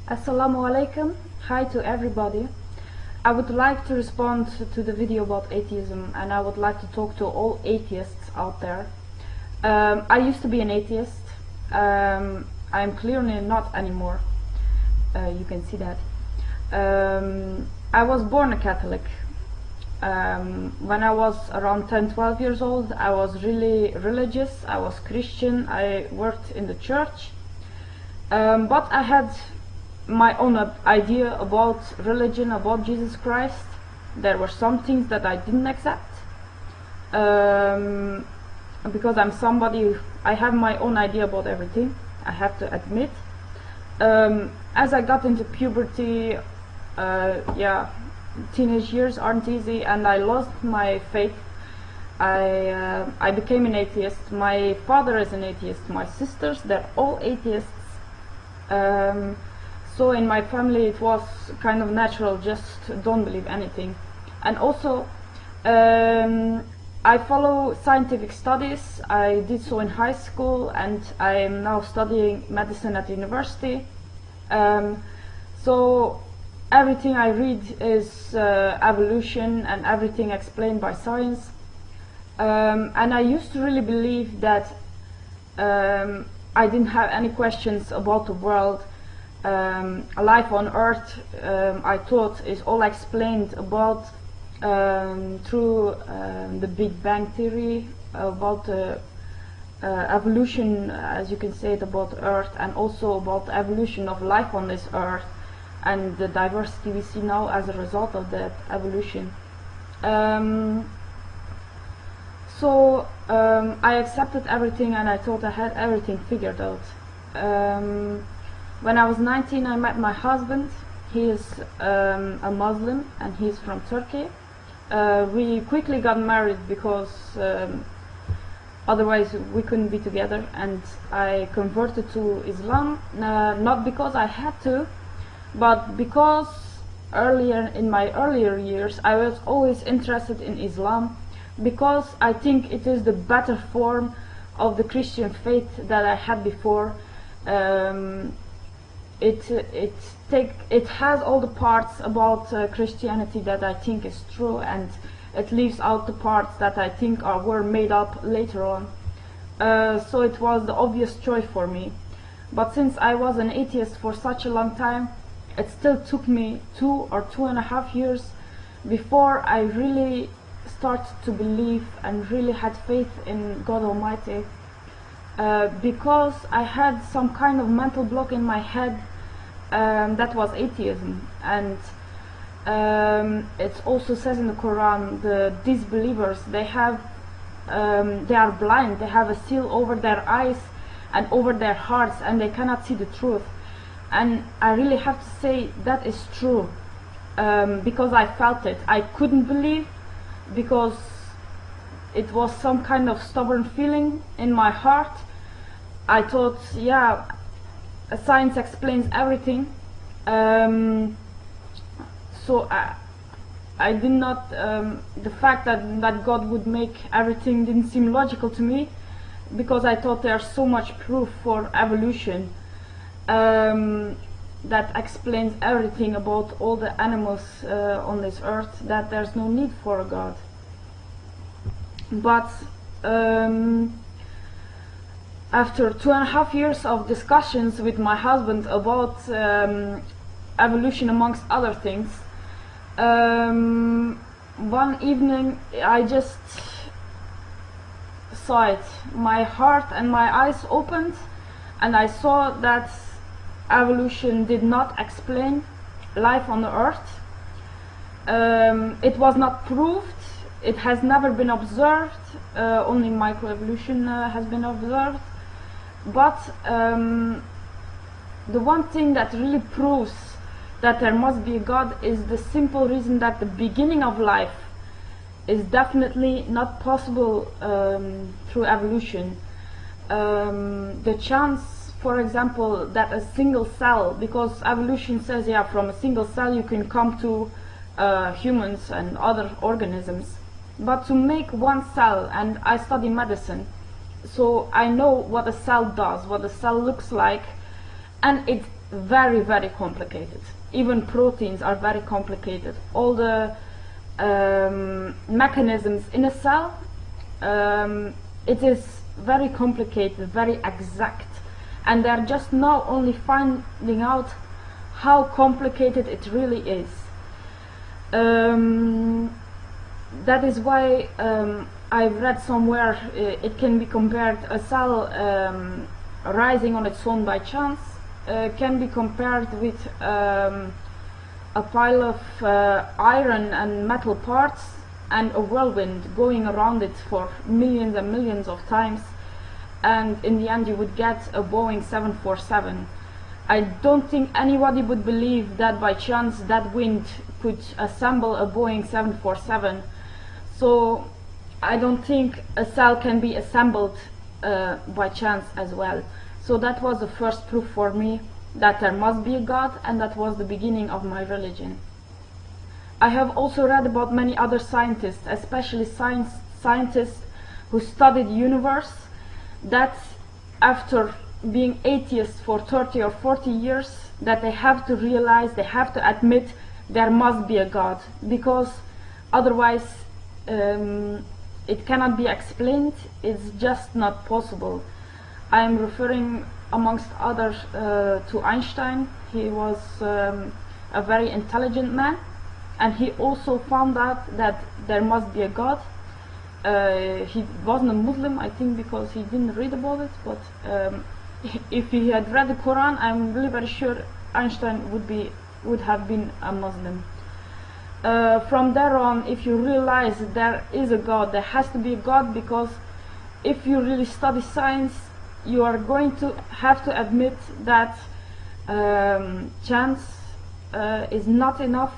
Assalamu alaikum. Hi to everybody. I would like to respond to the video about atheism, and I would like to talk to all atheists out there. I used to be an atheist. I'm clearly not anymore. You can see that. I was born a Catholic. When I was around 10-12 years old, I was really religious. I was Christian. I worked in the church. But I had my own idea about religion, about Jesus Christ. There were some things that I didn't accept, because I'm somebody, I have my own idea about everything, I have to admit. As I got into puberty, teenage years aren't easy, and I lost my faith. I became an atheist. My father is an atheist, my sisters, they're all atheists. So in my family it was kind of natural, just don't believe anything. And also I follow scientific studies. I did so in high school, and I am now studying medicine at university. So everything I read is evolution and everything explained by science. And I used to really believe that I didn't have any questions about the world. Life on Earth, I thought, is all explained about through the Big Bang Theory, about the evolution, as you can say it, about Earth, and also about the evolution of life on this Earth and the diversity we see now as a result of that evolution. So I accepted everything, and I thought I had everything figured out. When I was 19, I met my husband. He is a Muslim, and he's from Turkey. We quickly got married because otherwise we couldn't be together, and I converted to Islam, not because I had to, but because in my earlier years I was always interested in Islam, because I think it is the better form of the Christian faith that I had before. It has all the parts about Christianity that I think is true, and it leaves out the parts that I think were made up later on. So it was the obvious choice for me. But since I was an atheist for such a long time, it still took me 2 or 2.5 years before I really started to believe and really had faith in God Almighty. Because I had some kind of mental block in my head that was atheism, and it also says in the Quran, the disbelievers, they are blind, they have a seal over their eyes and over their hearts, and they cannot see the truth. And I really have to say that is true, because I felt it. I couldn't believe, because it was some kind of stubborn feeling in my heart. I thought, yeah, science explains everything. So I did not, the fact that God would make everything didn't seem logical to me, because I thought there's so much proof for evolution that explains everything about all the animals on this earth, that there's no need for a God. But after 2.5 years of discussions with my husband about evolution amongst other things, one evening I just saw it. My heart and my eyes opened, and I saw that evolution did not explain life on the earth. It was not proved. It has never been observed. Only microevolution has been observed. But the one thing that really proves that there must be a God is the simple reason that the beginning of life is definitely not possible through evolution. The chance, for example, that a single cell, because evolution says, yeah, from a single cell you can come to humans and other organisms. But to make one cell, and I study medicine, so I know what a cell does, what a cell looks like, and very, very complicated. Even proteins are very complicated. All the mechanisms in a cell, it is very complicated, very exact, and they're just now only finding out how complicated it really is. That is why I've read somewhere it can be compared, a cell rising on its own by chance can be compared with a pile of iron and metal parts and a whirlwind going around it for millions and millions of times, and in the end you would get a Boeing 747. I don't think anybody would believe that by chance that wind could assemble a Boeing 747. So I don't think a cell can be assembled by chance as well. So that was the first proof for me that there must be a God, and that was the beginning of my religion. I have also read about many other scientists, especially scientists who study the universe, that after being atheists for 30 or 40 years, that they have to realize, they have to admit there must be a God, because otherwise it cannot be explained. It's just not possible. I am referring amongst others to Einstein. He was a very intelligent man, and he also found out that there must be a God. He wasn't a Muslim, I think, because he didn't read about it, but if he had read the Quran, I'm really very sure Einstein would have been a Muslim. From there on, if you realize there is a God, there has to be a God, because if you really study science, you are going to have to admit that chance is not enough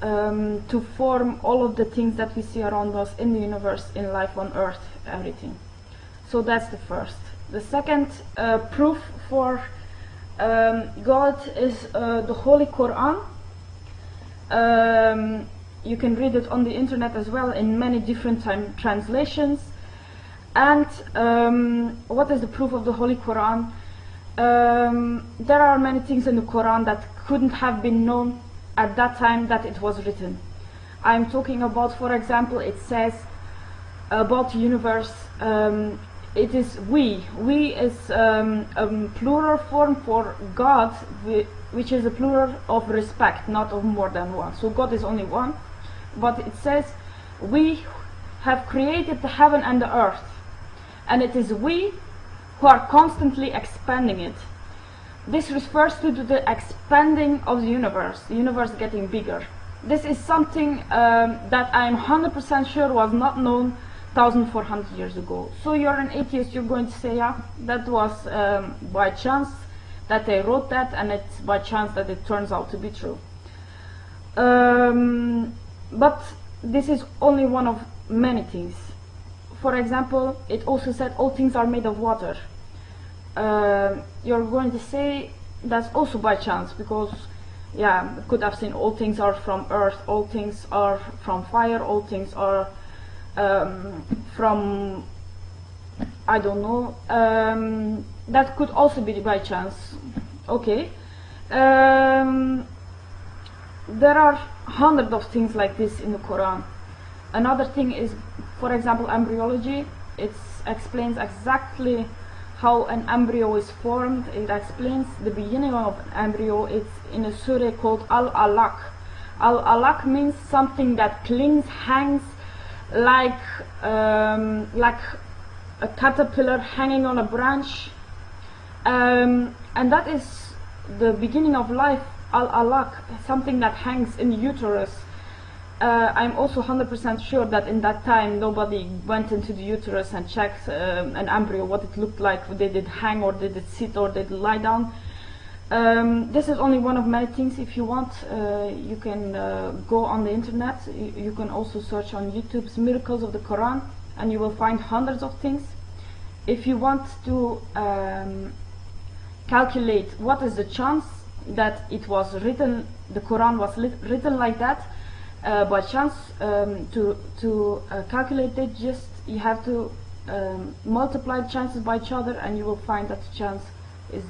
to form all of the things that we see around us in the universe, in life on earth, everything. So that's the first. The second proof for God is the Holy Quran. You can read it on the internet as well in many different translations. And what is the proof of the Holy Quran? There are many things in the Quran that couldn't have been known at that time that it was written. I'm talking about, for example, it says about the universe, it is we. We is a plural form for God, which is a plural of respect, not of more than one. So God is only one, but it says we have created the heaven and the earth, and it is we who are constantly expanding it. This refers to the expanding of the universe getting bigger. This is something that I'm 100% sure was not known 1,400 years ago. So you're an atheist, you're going to say, yeah, that was by chance that they wrote that, and it's by chance that it turns out to be true. But this is only one of many things. For example, it also said all things are made of water. You're going to say that's also by chance, because yeah, you could have seen all things are from earth, all things are from fire, all things are from, I don't know, that could also be by chance. Okay, there are hundreds of things like this in the Quran. Another thing is, for example, embryology. It explains exactly how an embryo is formed. It explains the beginning of an embryo. It's in a surah called Al-Alaq. Al-Alaq means something that clings, hangs, like a caterpillar hanging on a branch, and that is the beginning of life. Al-Alaq, something that hangs in the uterus. I'm also 100% sure that in that time nobody went into the uterus and checked an embryo, what it looked like. Did it hang, or did it sit, or did it lie down? This is only one of many things. If you want, you can go on the internet. You can also search on YouTube's Miracles of the Quran, and you will find hundreds of things. If you want to calculate what is the chance that it was written, the Quran was written like that, by chance, to calculate it, just you have to multiply the chances by each other, and you will find that the chance is